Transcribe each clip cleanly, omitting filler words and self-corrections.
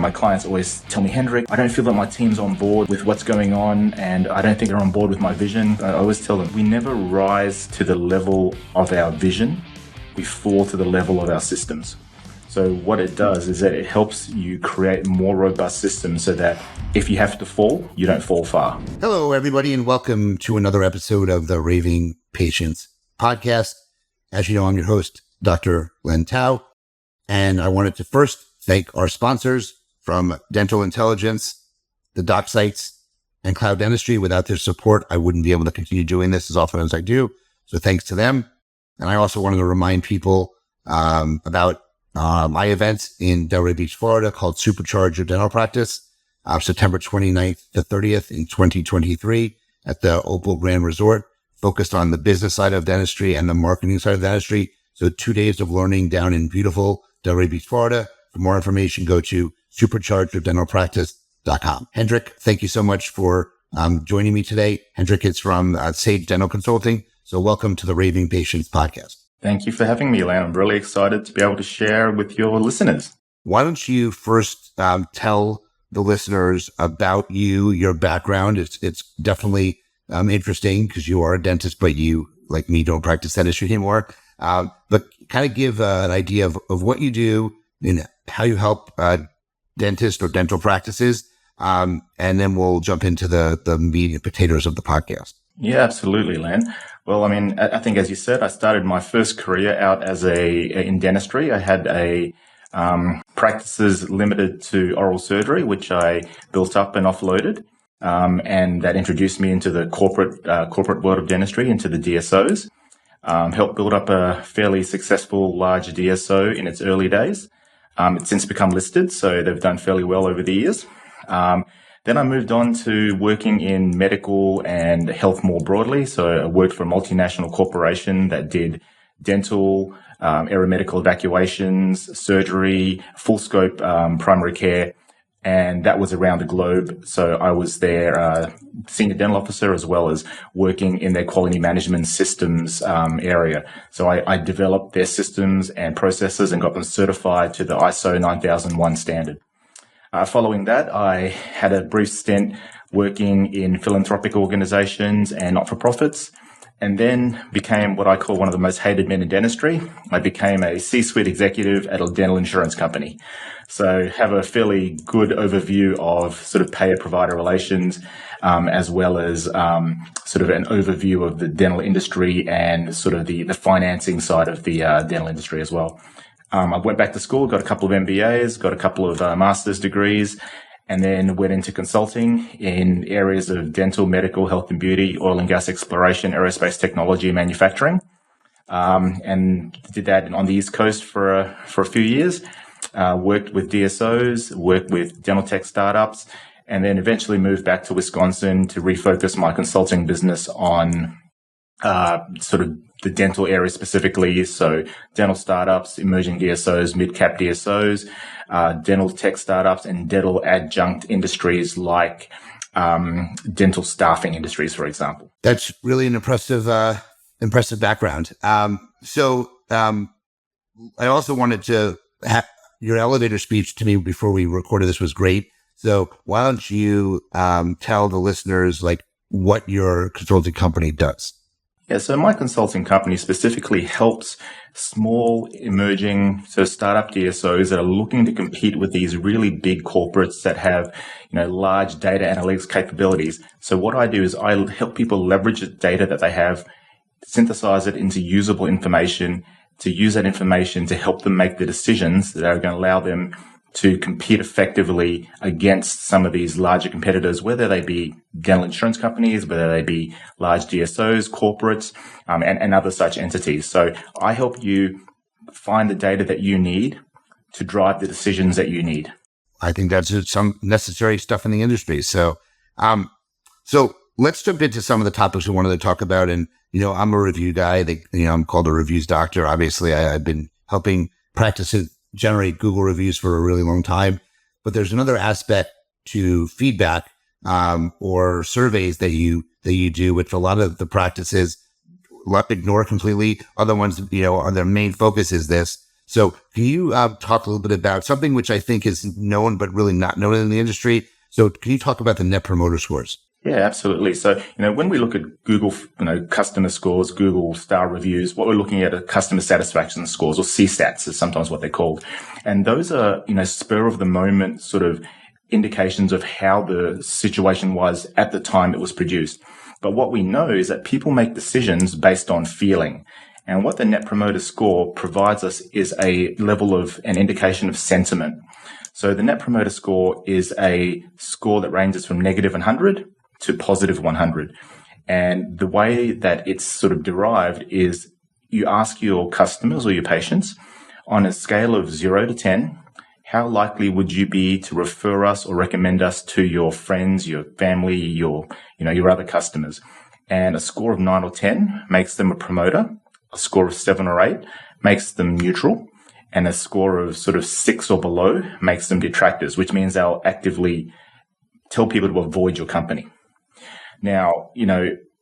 my clients always tell me, Hendrik, I don't feel that my team's on board with what's going on, and I don't think they're on board with my vision. I always tell them, we never rise to the level of our vision. We fall to the level of our systems. So what it does is that it helps you create more robust systems so that if you have to fall, you don't fall far. Hello, everybody, and welcome to another episode of the Raving Patients podcast. As you know, I'm your host, Dr. Len Tao, and I wanted to first thank our sponsors from Dental Intelligence, the doc sites, and Cloud Dentistry. Without their support, I wouldn't be able to continue doing this as often as I do. So thanks to them. And I also wanted to remind people about my events in Delray Beach, Florida, called Supercharge Your Dental Practice, September 29th to 30th in 2023 at the Opal Grand Resort, focused on the business side of dentistry and the marketing side of dentistry. So 2 days of learning down in beautiful Delray Beach, Florida. For more information, go to superchargeyourdentalpractice.com. Hendrik, thank you so much for joining me today. Hendrik is from Sage Dental Consulting. So welcome to the Raving Patients podcast. Thank you for having me, Len. I'm really excited to be able to share with your listeners. Why don't you first tell the listeners about you, your background? It's definitely interesting because you are a dentist, but you, like me, don't practice dentistry anymore. But kind of give an idea of what you do and how you help dentists or dental practices. And then we'll jump into the meat and potatoes of the podcast. Yeah, absolutely, Len. Well, I mean, I think, as you said, I started my first career out as in dentistry. I had practices limited to oral surgery, which I built up and offloaded. And that introduced me into the corporate world of dentistry, into the DSOs. Helped build up a fairly successful large DSO in its early days. It's since become listed, so they've done fairly well over the years. Then I moved on to working in medical and health more broadly. So I worked for a multinational corporation that did dental, aeromedical evacuations, surgery, full scope primary care, and that was around the globe. So I was their senior dental officer as well as working in their quality management systems area. So I developed their systems and processes and got them certified to the ISO 9001 standard. Following that, I had a brief stint working in philanthropic organizations and not-for-profits, and then became what I call one of the most hated men in dentistry. I became a C-suite executive at a dental insurance company. So have a fairly good overview of sort of payer-provider relations, as well as sort of an overview of the dental industry and sort of the financing side of the dental industry as well. I went back to school, got a couple of MBAs, got a couple of master's degrees, and then went into consulting in areas of dental, medical, health and beauty, oil and gas exploration, aerospace technology, and manufacturing. And did that on the East Coast for a few years. Worked with DSOs, worked with dental tech startups, and then eventually moved back to Wisconsin to refocus my consulting business on sort of the dental area specifically. So dental startups, emerging DSOs, mid-cap DSOs, dental tech startups, and dental adjunct industries like dental staffing industries, for example. That's really an impressive background. So I also wanted to your elevator speech to me before we recorded this was great. So why don't you tell the listeners like what your consulting company does? Yeah, so my consulting company specifically helps small, emerging, so startup DSOs that are looking to compete with these really big corporates that have, large data analytics capabilities. So what I do is I help people leverage the data that they have, synthesize it into usable information, to use that information to help them make the decisions that are going to allow them to compete effectively against some of these larger competitors, whether they be dental insurance companies, whether they be large DSOs, corporates, and other such entities. So I help you find the data that you need to drive the decisions that you need. I think that's some necessary stuff in the industry. So let's jump into some of the topics we wanted to talk about. And, I'm a review guy. I'm called a reviews doctor. Obviously, I've been helping practices generate Google reviews for a really long time. But there's another aspect to feedback or surveys that you do, which a lot of the practices ignore completely. Other ones, their main focus is this. So can you talk a little bit about something which I think is known, but really not known in the industry? So can you talk about the Net Promoter Scores? Yeah, absolutely. So, when we look at Google, customer scores, Google star reviews, what we're looking at are customer satisfaction scores, or CSATs is sometimes what they're called. And those are, spur of the moment sort of indications of how the situation was at the time it was produced. But what we know is that people make decisions based on feeling. And what the Net Promoter Score provides us is a level of an indication of sentiment. So the Net Promoter Score is a score that ranges from negative 100 to positive 100. And the way that it's sort of derived is you ask your customers or your patients on a scale of 0 to 10, how likely would you be to refer us or recommend us to your friends, your family, your other customers? And a score of 9 or 10 makes them a promoter. A score of 7 or 8 makes them neutral. And a score of sort of 6 or below makes them detractors, which means they'll actively tell people to avoid your company. Now,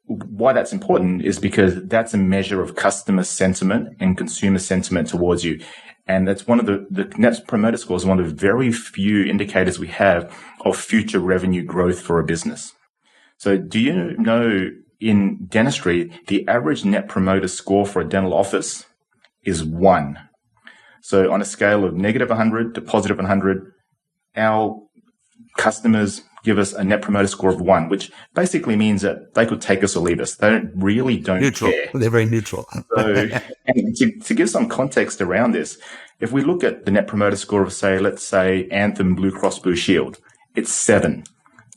why that's important is because that's a measure of customer sentiment and consumer sentiment towards you. And that's one of the Net Promoter Score is one of the very few indicators we have of future revenue growth for a business. So do you know in dentistry, the average Net Promoter Score for a dental office is 1. So on a scale of negative 100 to positive 100, our customers give us a Net Promoter Score of 1, which basically means that they could take us or leave us. They don't neutral. care. They're very neutral. So, and to give some context around this, if we look at the Net Promoter Score of, let's say Anthem Blue Cross Blue Shield, it's 7.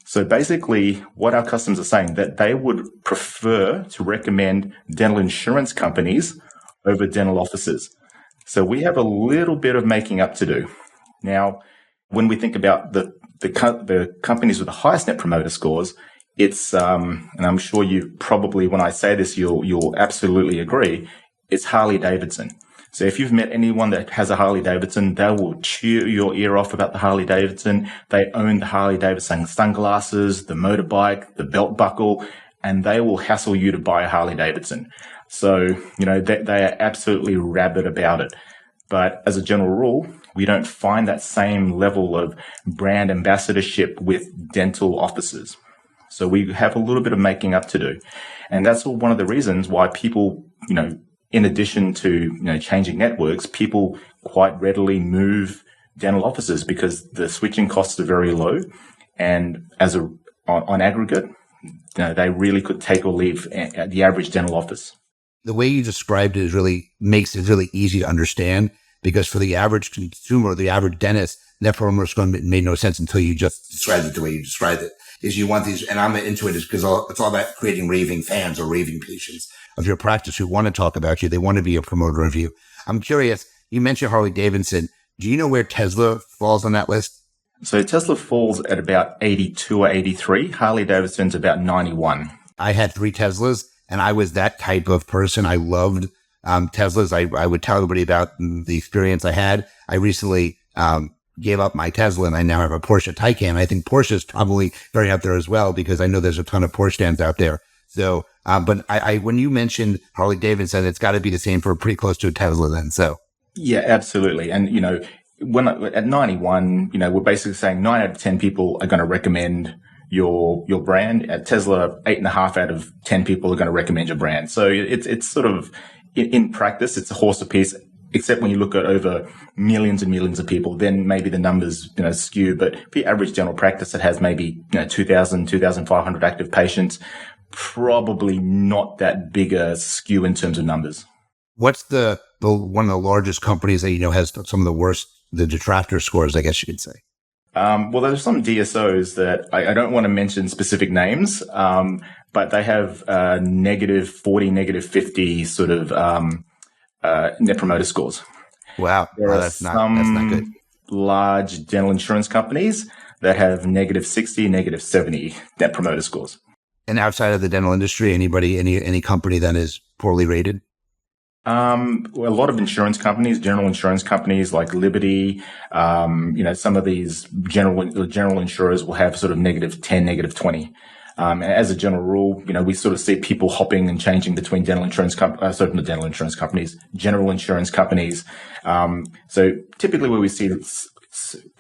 So basically what our customers are saying that they would prefer to recommend dental insurance companies over dental offices. So we have a little bit of making up to do. Now, when we think about the companies with the highest Net Promoter Scores, it's and I'm sure you probably, when I say this, you'll absolutely agree, it's Harley Davidson. So if you've met anyone that has a Harley Davidson, they will chew your ear off about the Harley Davidson. They own the Harley Davidson sunglasses, the motorbike, the belt buckle, and they will hassle you to buy a Harley Davidson. So, they are absolutely rabid about it. But as a general rule, we don't find that same level of brand ambassadorship with dental offices. So we have a little bit of making up to do. And that's one of the reasons why people, in addition to, changing networks, people quite readily move dental offices because the switching costs are very low. And on aggregate, they really could take or leave the average dental office. The way you described it makes it really easy to understand, because for the average consumer, the average dentist, Net Promoter Score made no sense until you just described it the way you described it. Is you want these, and I'm into it because it's all about creating raving fans or raving patients of your practice who want to talk about you. They want to be a promoter of you. I'm curious, you mentioned Harley Davidson. Do you know where Tesla falls on that list? So Tesla falls at about 82 or 83. Harley Davidson's about 91. I had 3 Teslas, and I was that type of person. I loved Teslas. I would tell everybody about the experience I had. I recently gave up my Tesla, and I now have a Porsche Taycan. I think Porsche is probably very up there as well, because I know there's a ton of Porsche stands out there. So, but I when you mentioned Harley Davidson, it's got to be the same for pretty close to a Tesla then. So yeah, absolutely. And when at 91, we're basically saying 9 out of 10 people are going to recommend your brand. At Tesla, 8.5 out of 10 people are going to recommend your brand. So it's sort of in practice, it's a horse apiece. Except when you look at over millions and millions of people, then maybe the numbers, skew. But for your average dental practice that has maybe, 2,000, 2,500 active patients, probably not that big a skew in terms of numbers. What's the one of the largest companies that, has some of the worst, the detractor scores, I guess you could say? Well, there's some DSOs that I don't want to mention specific names, but they have negative 40, negative 50 sort of Net Promoter Scores. Wow. That's not good. Large dental insurance companies that have negative 60, negative 70 Net Promoter Scores. And outside of the dental industry, any company that is poorly rated? A lot of insurance companies, general insurance companies like Liberty, some of these general insurers will have sort of negative 10, negative 20. And as a general rule, we sort of see people hopping and changing between general insurance companies. So typically where we see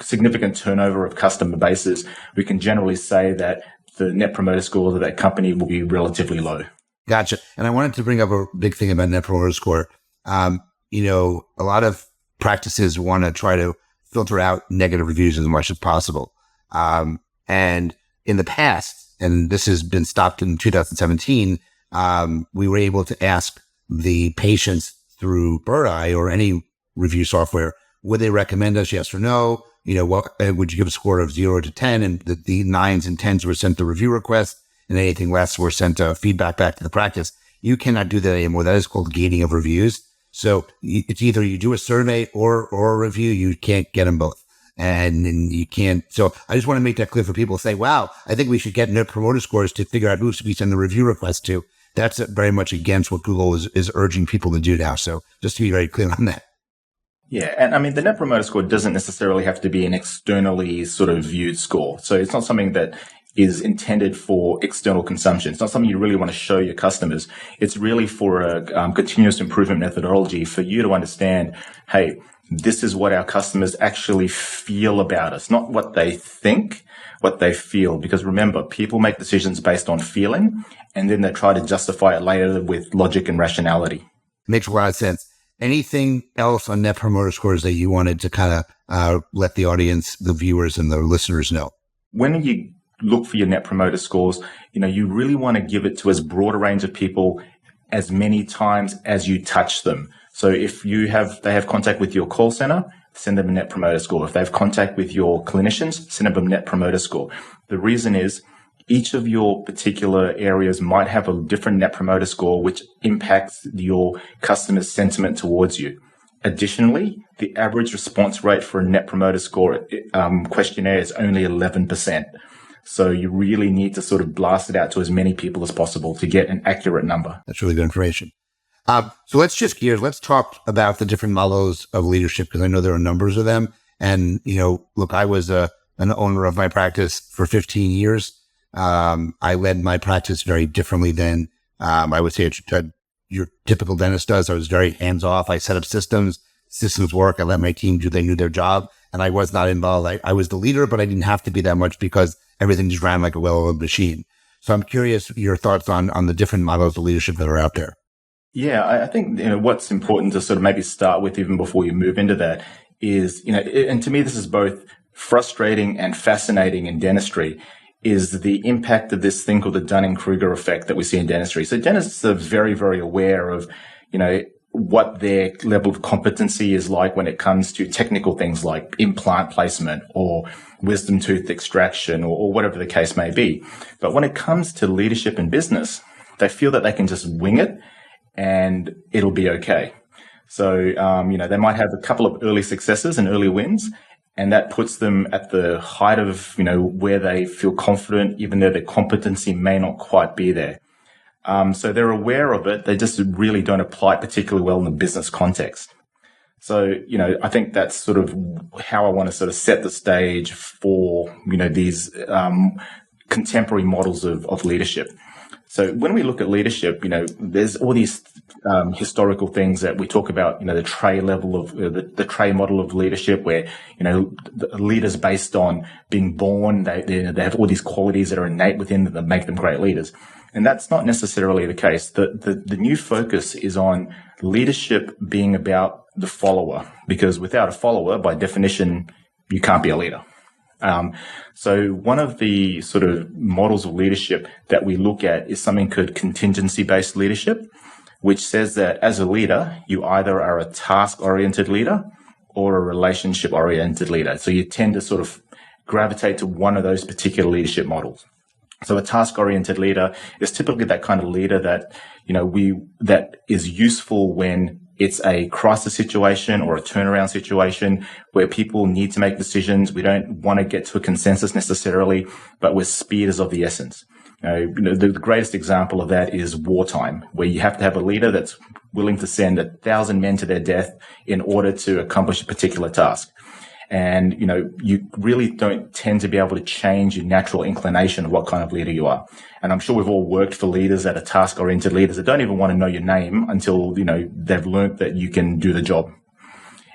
significant turnover of customer bases, we can generally say that the net promoter score of that company will be relatively low. Gotcha. And I wanted to bring up a big thing about net promoter score. A lot of practices want to try to filter out negative reviews as much as possible. And in the past, and this has been stopped in 2017, we were able to ask the patients through Bird Eye or any review software, would they recommend us, yes or no? What would you give a score of 0 to 10? And the 9s and 10s were sent to review requests, and anything less were sent feedback back to the practice. You cannot do that anymore. That is called gating of reviews. So it's either you do a survey or a review. You can't get them both. And you can't. So I just want to make that clear for people to say, wow, I think we should get net promoter scores to figure out who we send the review request to. That's very much against what Google is urging people to do now. So just to be very clear on that. Yeah. And I mean, the net promoter score doesn't necessarily have to be an externally sort of viewed score. So it's not something that is intended for external consumption. It's not something you really want to show your customers. It's really for a continuous improvement methodology for you to understand, hey, this is what our customers actually feel about us, not what they think, what they feel. Because remember, people make decisions based on feeling, and then they try to justify it later with logic and rationality. Makes a lot of sense. Anything else on net promoter scores that you wanted to kind of let the audience, the viewers and the listeners know? When you look for your net promoter scores, you really want to give it to as broad a range of people as many times as you touch them. So if they have contact with your call center, send them a net promoter score. If they have contact with your clinicians, send them a net promoter score. The reason is each of your particular areas might have a different net promoter score, which impacts your customer's sentiment towards you. Additionally, the average response rate for a net promoter score questionnaire is only 11%. So you really need to sort of blast it out to as many people as possible to get an accurate number. That's really good information. So let's shift gears. Let's talk about the different models of leadership, because I know there are numbers of them. And, look, I was an owner of my practice for 15 years. I led my practice very differently than I would say your typical dentist does. I was very hands-off. I set up systems work. I let my team do, they knew their job, and I was not involved. I was the leader, but I didn't have to be that much because everything just ran like a well-oiled machine. So I'm curious your thoughts on the different models of leadership that are out there. Yeah, I think what's important to sort of maybe start with even before you move into that is, and to me this is both frustrating and fascinating in dentistry, is the impact of this thing called the Dunning-Kruger effect that we see in dentistry. So dentists are very, very aware of, what their level of competency is like when it comes to technical things like implant placement or wisdom tooth extraction or whatever the case may be. But when it comes to leadership in business, they feel that they can just wing it and it'll be okay. So, they might have a couple of early successes and early wins, and that puts them at the height of, where they feel confident, even though their competency may not quite be there. So they're aware of it. They just really don't apply it particularly well in the business context. So, I think that's sort of how I want to sort of set the stage for, these contemporary models of leadership. So when we look at leadership, there's all these historical things that we talk about, the tray level of the tray model of leadership, where, the leaders based on being born, they have all these qualities that are innate within them that make them great leaders. And that's not necessarily the case. The new focus is on leadership being about the follower, because without a follower, by definition, you can't be a leader. So one of the sort of models of leadership that we look at is something called contingency-based leadership, which says that as a leader, you either are a task-oriented leader or a relationship-oriented leader. So you tend to sort of gravitate to one of those particular leadership models. So a task-oriented leader is typically that kind of leader that, that is useful when it's a crisis situation or a turnaround situation where people need to make decisions. We don't want to get to a consensus necessarily, but where speed is of the essence. The greatest example of that is wartime, where you have to have a leader that's willing to send 1,000 men to their death in order to accomplish a particular task. And, you really don't tend to be able to change your natural inclination of what kind of leader you are. And I'm sure we've all worked for leaders that are task-oriented leaders that don't even want to know your name until, they've learned that you can do the job.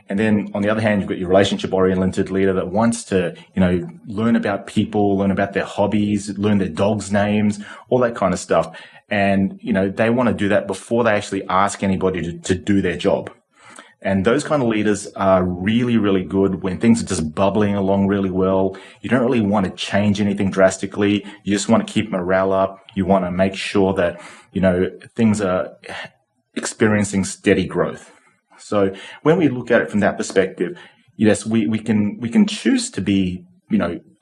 And then on the other hand, you've got your relationship-oriented leader that wants to, learn about people, learn about their hobbies, learn their dogs' names, all that kind of stuff. And, they want to do that before they actually ask anybody to do their job. And those kind of leaders are really, really good when things are just bubbling along really well. You don't really want to change anything drastically. You just want to keep morale up. You want to make sure that, things are experiencing steady growth. So when we look at it from that perspective, yes, we can choose to be,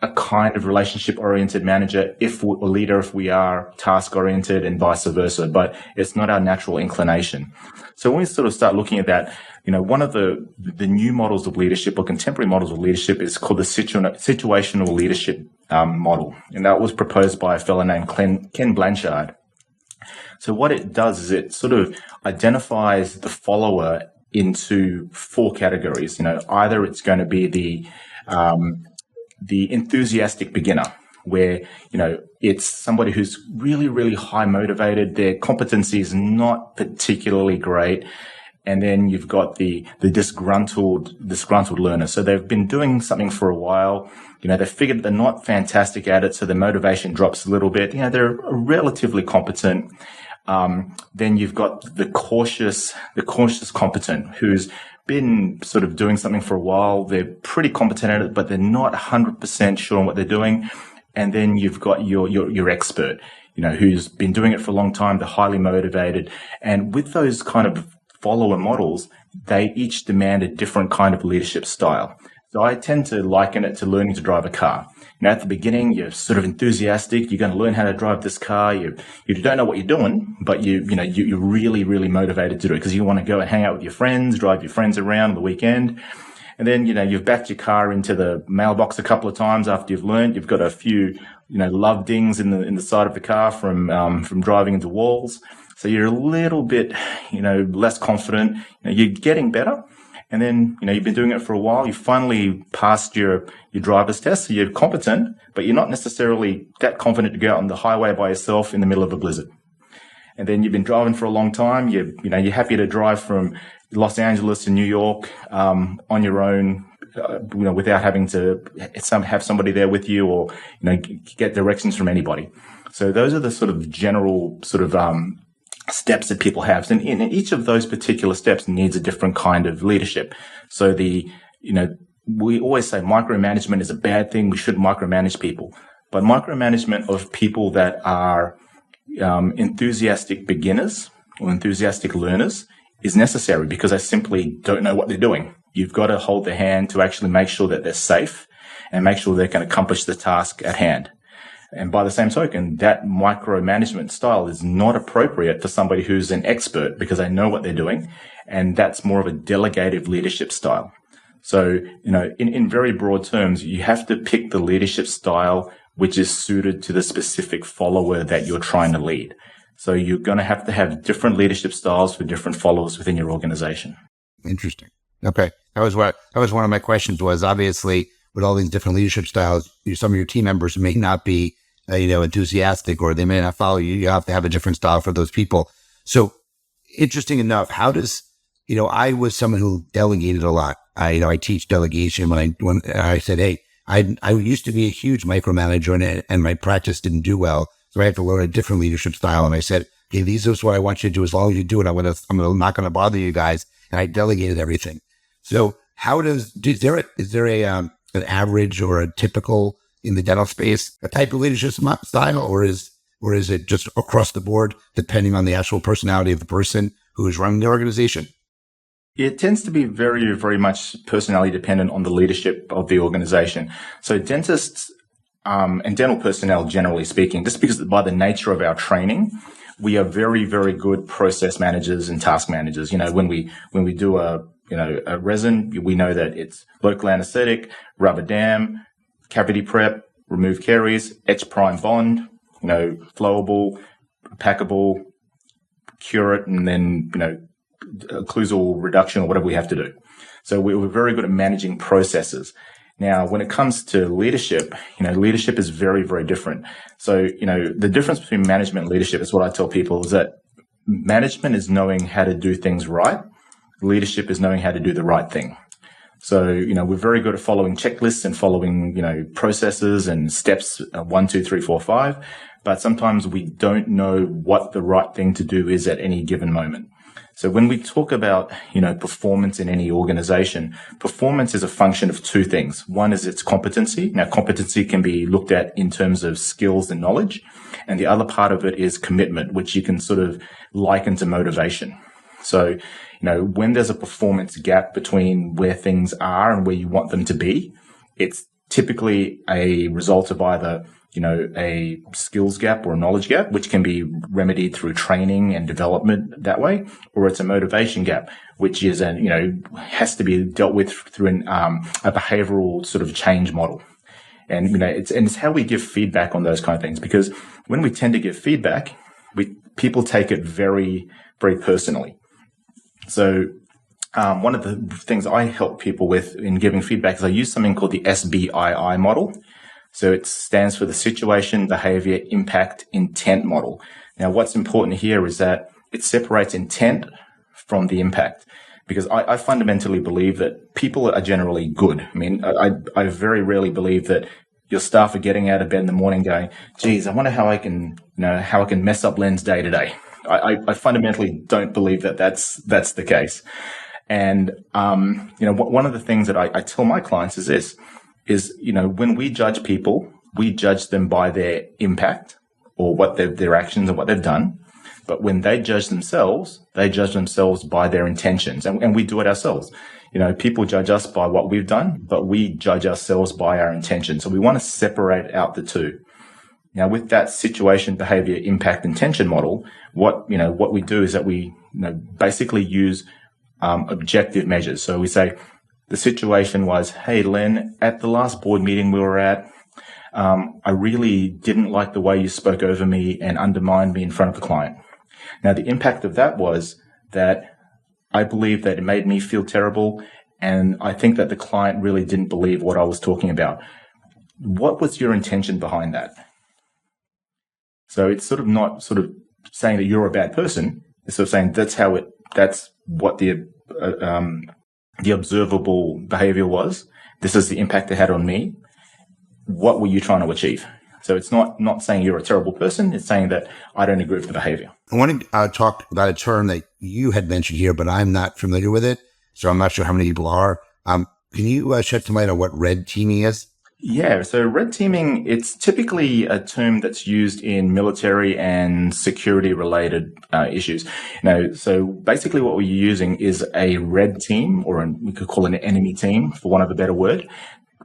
a kind of relationship-oriented manager or leader if we are task-oriented and vice versa, but it's not our natural inclination. So when we sort of start looking at that, one of the new models of leadership or contemporary models of leadership is called the situational leadership model. And that was proposed by a fellow named Ken Blanchard. So what it does is it sort of identifies the follower into four categories. Either it's going to be the enthusiastic beginner, where, it's somebody who's really, really high motivated. Their competency is not particularly great. And then you've got the disgruntled learner. So they've been doing something for a while. They've figured they're not fantastic at it. So their motivation drops a little bit. They're relatively competent. Then you've got the cautious competent who's been sort of doing something for a while. They're pretty competent at it, but they're not 100% sure on what they're doing. And then you've got your expert, who's been doing it for a long time. They're highly motivated. And with those kind of follower models, they each demand a different kind of leadership style. So I tend to liken it to learning to drive a car. At the beginning, you're sort of enthusiastic. You're going to learn how to drive this car. You don't know what you're doing, but you're really, really motivated to do it because you want to go and hang out with your friends, drive your friends around on the weekend. And then, you've backed your car into the mailbox a couple of times after you've learned. You've got a few, love dings in the side of the car from driving into walls. So you're a little bit, less confident. You're getting better. And then, you've been doing it for a while. You finally passed your driver's test. So you're competent, but you're not necessarily that confident to go out on the highway by yourself in the middle of a blizzard. And then you've been driving for a long time. You're happy to drive from Los Angeles to New York, on your own, without having to have somebody there with you or, get directions from anybody. So those are the sort of general sort of, steps that people have. And each of those particular steps needs a different kind of leadership. So we always say micromanagement is a bad thing. We shouldn't micromanage people. But micromanagement of people that are enthusiastic beginners or enthusiastic learners is necessary because they simply don't know what they're doing. You've got to hold their hand to actually make sure that they're safe and make sure they can accomplish the task at hand. And by the same token, that micromanagement style is not appropriate for somebody who's an expert because they know what they're doing. And that's more of a delegative leadership style. So, in very broad terms, you have to pick the leadership style which is suited to the specific follower that you're trying to lead. So you're going to have different leadership styles for different followers within your organization. Interesting. Okay. That was one of my questions was obviously with all these different leadership styles, some of your team members may not be, enthusiastic or they may not follow you. You have to have a different style for those people. So interesting enough, how does, I was someone who delegated a lot. I teach delegation when I said, hey, I used to be a huge micromanager and my practice didn't do well. So I had to learn a different leadership style. And I said, okay, these are what I want you to do. As long as you do it, I'm not going to bother you guys. And I delegated everything. So is there an average or a typical in the dental space, a type of leadership style, or is it just across the board depending on the actual personality of the person who is running the organization? It tends to be very, very much personality dependent on the leadership of the organization. So dentists and dental personnel, generally speaking, just because by the nature of our training, we are very, very good process managers and task managers. When we do a resin, we know that it's local anesthetic, rubber dam, cavity prep, remove caries, etch prime bond, flowable, packable, cure it, and then, occlusal reduction or whatever we have to do. So we're very good at managing processes. Now, when it comes to leadership, leadership is very, very different. So, the difference between management and leadership is what I tell people is that management is knowing how to do things right. Leadership is knowing how to do the right thing. So, we're very good at following checklists and following, processes and steps 1, 2, 3, 4, 5. But sometimes we don't know what the right thing to do is at any given moment. So when we talk about, performance in any organization, performance is a function of two things. One is its competency. Now, competency can be looked at in terms of skills and knowledge. And the other part of it is commitment, which you can sort of liken to motivation. So, when there's a performance gap between where things are and where you want them to be, it's typically a result of either a skills gap or a knowledge gap, which can be remedied through training and development that way, or it's a motivation gap, which is has to be dealt with through a behavioral sort of change model. And, it's how we give feedback on those kind of things, because when we tend to give feedback, people take it very, very personally. So, one of the things I help people with in giving feedback is I use something called the SBII model. So it stands for the situation, behavior, impact, intent model. Now, what's important here is that it separates intent from the impact, because I fundamentally believe that people are generally good. I mean, I very rarely believe that your staff are getting out of bed in the morning going, geez, I wonder how I can mess up Len's day today. I fundamentally don't believe that that's the case. And, one of the things that I tell my clients is this, when we judge people, we judge them by their impact or what their actions and what they've done. But when they judge themselves by their intentions. And we do it ourselves. People judge us by what we've done, but we judge ourselves by our intentions. So we want to separate out the two. Now, with that situation, behavior, impact, intention model, what we do is that we basically use objective measures. So we say, the situation was, hey, Len, at the last board meeting we were at, I really didn't like the way you spoke over me and undermined me in front of the client. Now, the impact of that was that I believe that it made me feel terrible, and I think that the client really didn't believe what I was talking about. What was your intention behind that? So it's sort of not sort of saying that you're a bad person. It's sort of saying that's what the observable behavior was. This is the impact it had on me. What were you trying to achieve? So it's not saying you're a terrible person. It's saying that I don't agree with the behavior. I want to talk about a term that you had mentioned here, but I'm not familiar with it. So I'm not sure how many people are. Can you shed some light on what red teaming is? Yeah, so red teaming, it's typically a term that's used in military and security related issues. So basically what we're using is a red team, or we could call it an enemy team, for want of a better word,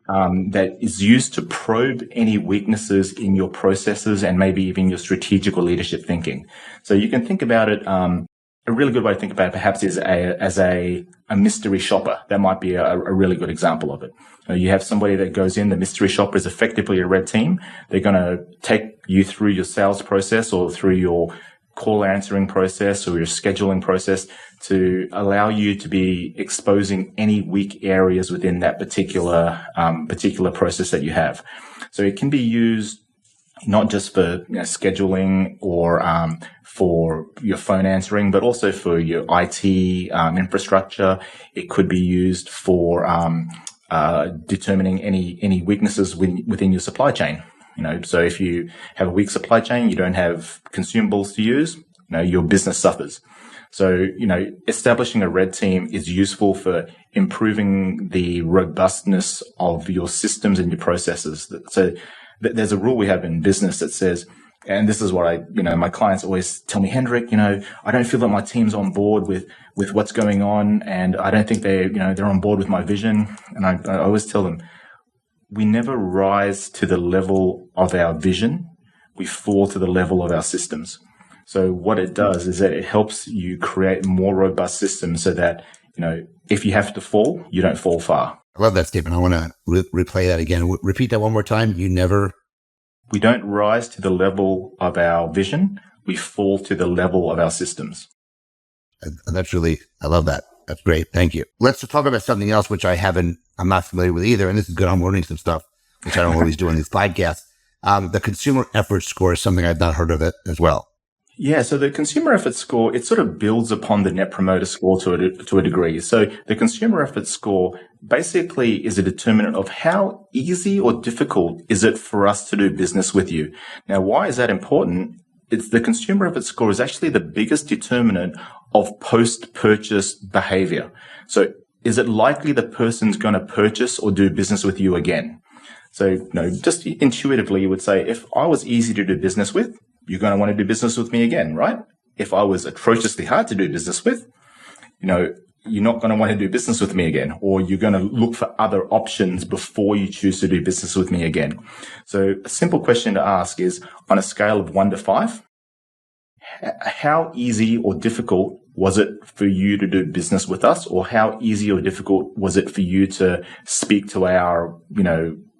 that is used to probe any weaknesses in your processes and maybe even your strategic or leadership thinking. So you can think about it, a really good way to think about it perhaps is as a mystery shopper. That might be a really good example of it. You have somebody that goes in, the mystery shopper is effectively a red team. They're going to take you through your sales process or through your call answering process or your scheduling process to allow you to be exposing any weak areas within that particular process that you have. So it can be used not just for scheduling or for your phone answering, but also for your IT infrastructure. It could be used for determining any weaknesses within your supply chain. So if you have a weak supply chain, you don't have consumables to use, your business suffers. So, establishing a red team is useful for improving the robustness of your systems and your processes. So there's a rule we have in business that says, and this is what my clients always tell me, Hendrik, I don't feel that my team's on board with what's going on, and I don't think they're on board with my vision. And I always tell them, we never rise to the level of our vision. We fall to the level of our systems. So what it does is that it helps you create more robust systems so that, if you have to fall, you don't fall far. I love that statement. I want to replay that again. Repeat that one more time. We don't rise to the level of our vision. We fall to the level of our systems. I love that. That's great. Thank you. Let's talk about something else, which I'm not familiar with either. And this is good. I'm learning some stuff, which I don't always do in these podcasts. The consumer effort score is something I've not heard of it as well. Yeah, so the consumer effort score, it sort of builds upon the net promoter score to a degree. So the consumer effort score basically is a determinant of how easy or difficult is it for us to do business with you. Now, why is that important? It's the consumer effort score is actually the biggest determinant of post-purchase behavior. So is it likely the person's going to purchase or do business with you again? So, just intuitively, you would say, if I was easy to do business with, you're going to want to do business with me again, right? If I was atrociously hard to do business with, you're not going to want to do business with me again, or you're going to look for other options before you choose to do business with me again. So a simple question to ask is, on a scale of 1 to 5, how easy or difficult was it for you to do business with us? Or how easy or difficult was it for you to speak to our,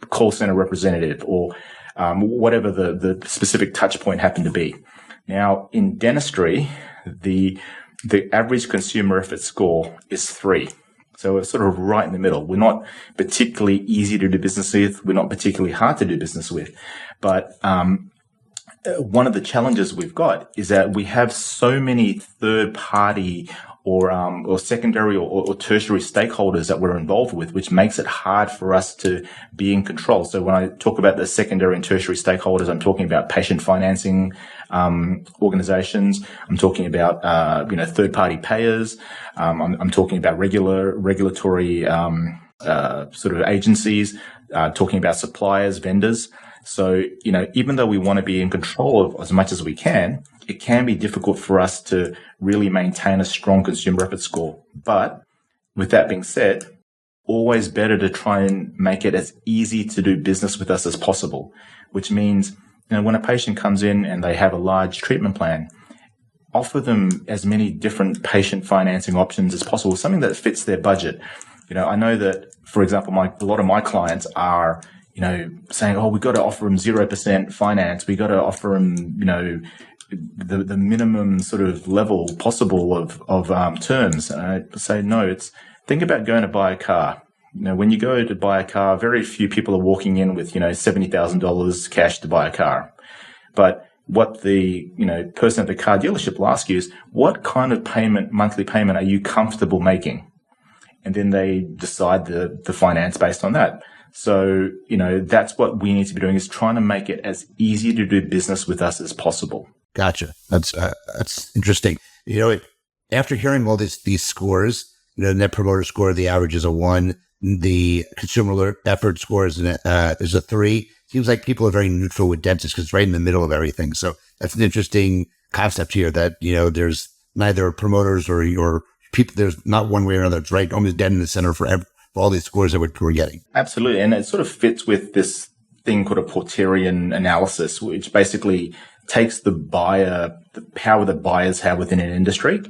call center representative, or whatever the specific touch point happened to be? Now, in dentistry, the average consumer effort score is 3. So it's sort of right in the middle. We're not particularly easy to do business with. We're not particularly hard to do business with. But one of the challenges we've got is that we have so many third-party or secondary or tertiary stakeholders that we're involved with, which makes it hard for us to be in control. So when I talk about the secondary and tertiary stakeholders, I'm talking about patient financing organizations. I'm talking about third-party payers. I'm talking about regulatory sort of agencies. Talking about suppliers, vendors. So even though we want to be in control of as much as we can, it can be difficult for us to really maintain a strong consumer effort score. But with that being said, always better to try and make it as easy to do business with us as possible, which means, when a patient comes in and they have a large treatment plan, offer them as many different patient financing options as possible, something that fits their budget. I know that, for example, a lot of my clients are, saying, we've got to offer them 0% finance. We got to offer them, the minimum sort of level possible of terms. And I say, no, think about going to buy a car. When you go to buy a car, very few people are walking in with, $70,000 cash to buy a car. But what the, person at the car dealership will ask you is, what kind of monthly payment are you comfortable making? And then they decide the finance based on that. So, that's what we need to be doing, is trying to make it as easy to do business with us as possible. Gotcha. That's interesting. After hearing all these scores, net promoter score, the average is a 1. The consumer effort score is a 3. Seems like people are very neutral with dentists because it's right in the middle of everything. So that's an interesting concept here that, there's neither promoters or people, there's not one way or another. It's right almost dead in the center for all these scores that we're getting. Absolutely. And it sort of fits with this thing called a Porterian analysis, which basically takes the power that buyers have within an industry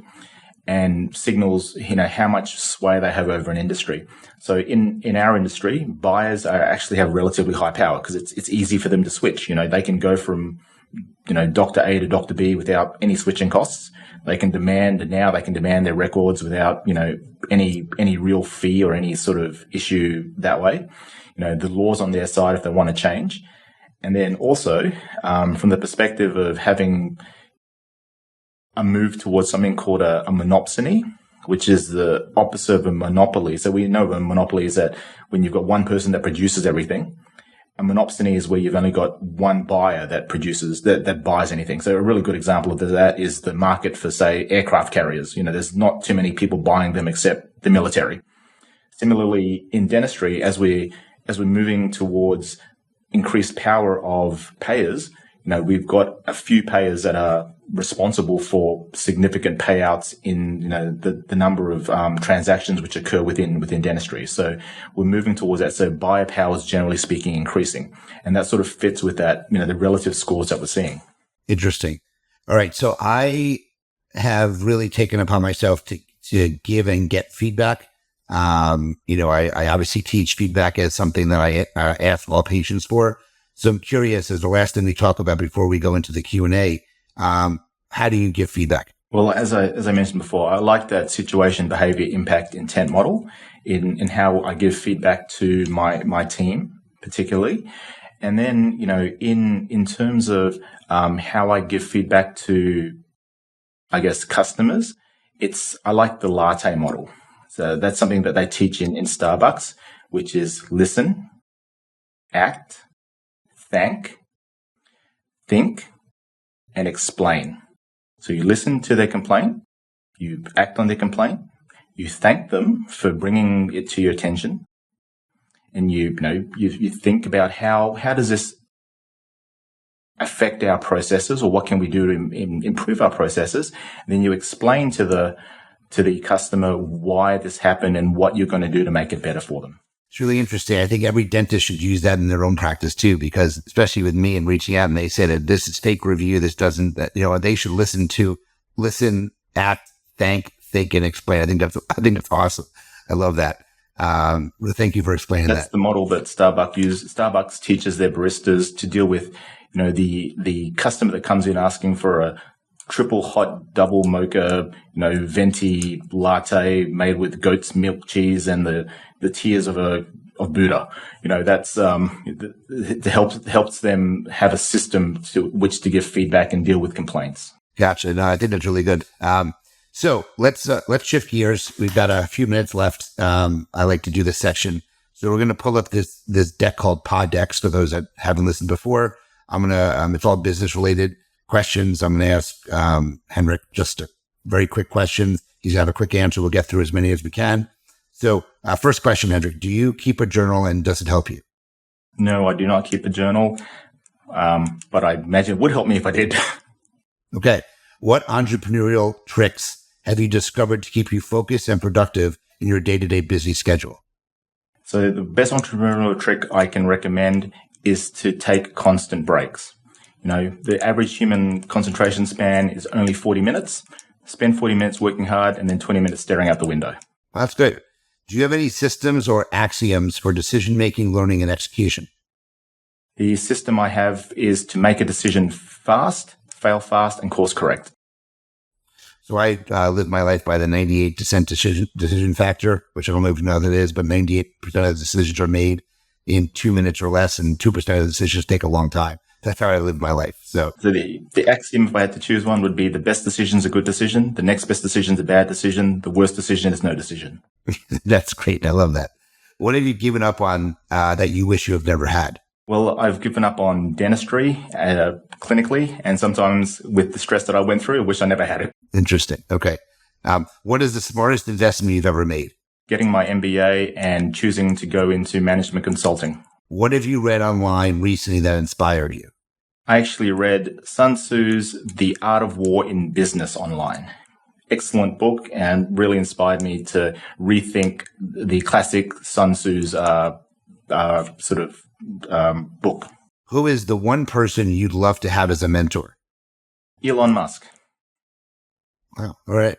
and signals, how much sway they have over an industry. So in our industry, buyers actually have relatively high power because it's easy for them to switch. They can go from, Dr. A to Dr. B without any switching costs. They can demand their records without, any real fee or any sort of issue that way. The law's on their side if they want to change. And then also, from the perspective of having a move towards something called a monopsony, which is the opposite of a monopoly. So we know a monopoly is that when you've got one person that produces everything. A monopsony is where you've only got one buyer that produces, that buys anything. So a really good example of that is the market for, say, aircraft carriers. There's not too many people buying them except the military. Similarly, in dentistry, as we're moving towards increased power of payers, we've got a few payers that are responsible for significant payouts in, the number of transactions which occur within dentistry. So we're moving towards that. So buyer power is generally speaking increasing. And that sort of fits with that, the relative scores that we're seeing. Interesting. All right. So I have really taken upon myself to give and get feedback. I obviously teach feedback as something that I ask all patients for. So I'm curious, as the last thing we talk about before we go into the Q&A, how do you give feedback? Well, as I mentioned before, I like that situation, behavior, impact, intent model in how I give feedback to my team, particularly. And then, in terms of how I give feedback to, I guess, customers, I like the latte model. So that's something that they teach in Starbucks, which is listen, act, thank, think, and explain. So you listen to their complaint, you act on their complaint, you thank them for bringing it to your attention, and you think about how does this affect our processes, or what can we do to improve our processes. And then you explain to the customer why this happened and what you're going to do to make it better for them. It's really interesting. I think every dentist should use that in their own practice too, because especially with me and reaching out, and they said that this is fake review. This doesn't, they should listen, act, thank, think, and explain. I think that's awesome. I love that. Thank you for explaining that. That's the model that Starbucks uses. Starbucks teaches their baristas to deal with, the customer that comes in asking for a triple hot double mocha, venti latte made with goat's milk cheese and the tears of Buddha. That's it helps them have a system to which to give feedback and deal with complaints. Gotcha. No, I think that's really good. So let's shift gears. We've got a few minutes left. I like to do this section. So we're going to pull up this deck called Pod Decks for those that haven't listened before. It's all business related questions. I'm going to ask Hendrik just a very quick question. He's have a quick answer. We'll get through as many as we can. So first question, Hendrik, do you keep a journal and does it help you? No, I do not keep a journal, but I imagine it would help me if I did. Okay. What entrepreneurial tricks have you discovered to keep you focused and productive in your day-to-day busy schedule? So the best entrepreneurial trick I can recommend is to take constant breaks. The average human concentration span is only 40 minutes. Spend 40 minutes working hard and then 20 minutes staring out the window. That's good. Do you have any systems or axioms for decision-making, learning, and execution? The system I have is to make a decision fast, fail fast, and course correct. So I live my life by the 98% decision factor, which I don't know if you know what it is, but 98% of the decisions are made in 2 minutes or less, and 2% of the decisions take a long time. That's how I live my life. So the axiom, if I had to choose one, would be the best decision is a good decision. The next best decision is a bad decision. The worst decision is no decision. That's great. I love that. What have you given up on that you wish you have never had? Well, I've given up on dentistry clinically, and sometimes with the stress that I went through, I wish I never had it. Interesting. Okay. What is the smartest investment you've ever made? Getting my MBA and choosing to go into management consulting. What have you read online recently that inspired you? I actually read Sun Tzu's The Art of War in Business online. Excellent book and really inspired me to rethink the classic Sun Tzu's book. Who is the one person you'd love to have as a mentor? Elon Musk. Wow. All right.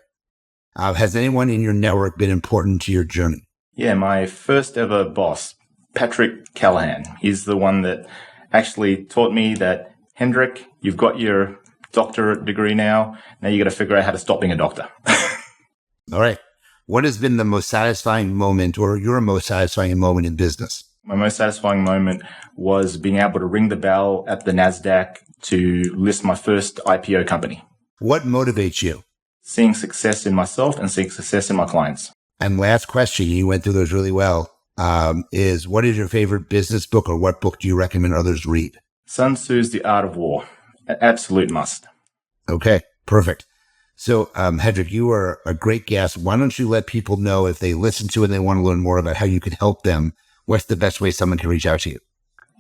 Has anyone in your network been important to your journey? Yeah, my first ever boss, Patrick Callahan. He's the one that actually taught me that, Hendrik, you've got your doctorate degree now. Now you got to figure out how to stop being a doctor. All right. What has been the most satisfying moment or your most satisfying moment in business? My most satisfying moment was being able to ring the bell at the NASDAQ to list my first IPO company. What motivates you? Seeing success in myself and seeing success in my clients. And last question, you went through those really well, is what is your favorite business book or what book do you recommend others read? Sun Tzu's The Art of War. An absolute must. Okay, perfect. So, Hendrik, you are a great guest. Why don't you let people know if they listen to it and they want to learn more about how you can help them, what's the best way someone can reach out to you?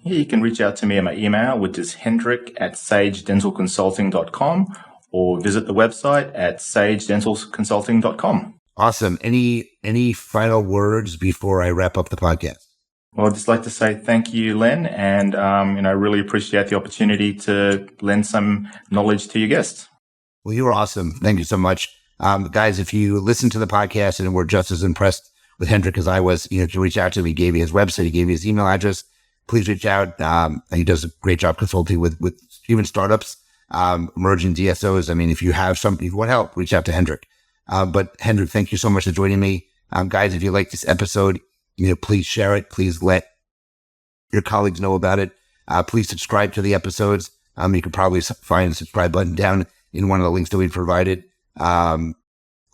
Yeah, you can reach out to me at my email, which is hendrik@sagedentalconsulting.com, or visit the website at sagedentalconsulting.com. Awesome. Any final words before I wrap up the podcast? Well, I'd just like to say thank you, Len, and really appreciate the opportunity to lend some knowledge to your guests. Well, you were awesome. Thank you so much. Guys, if you listen to the podcast and were just as impressed with Hendrik as I was, to reach out to him, he gave me his website, he gave me his email address. Please reach out. He does a great job consulting with even startups. emerging DSOs. I mean, if you want help, reach out to Hendrik. But Hendrik, thank you so much for joining me. Guys, if you like this episode, please share it. Please let your colleagues know about it. Please subscribe to the episodes. You can probably find the subscribe button down in one of the links that we provided.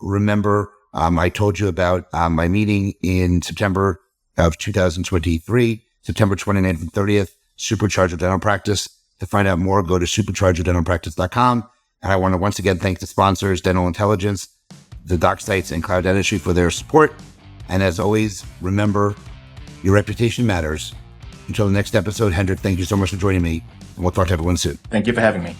Remember, I told you about my meeting in September of 2023, September 29th and 30th, Supercharger Dental Practice. To find out more, go to superchargerdentalpractice.com. And I want to once again thank the sponsors, Dental Intelligence, the Doc Sites, and Cloud Dentistry for their support. And as always, remember, your reputation matters. Until the next episode, Hendrik, thank you so much for joining me, and we'll talk to everyone soon. Thank you for having me.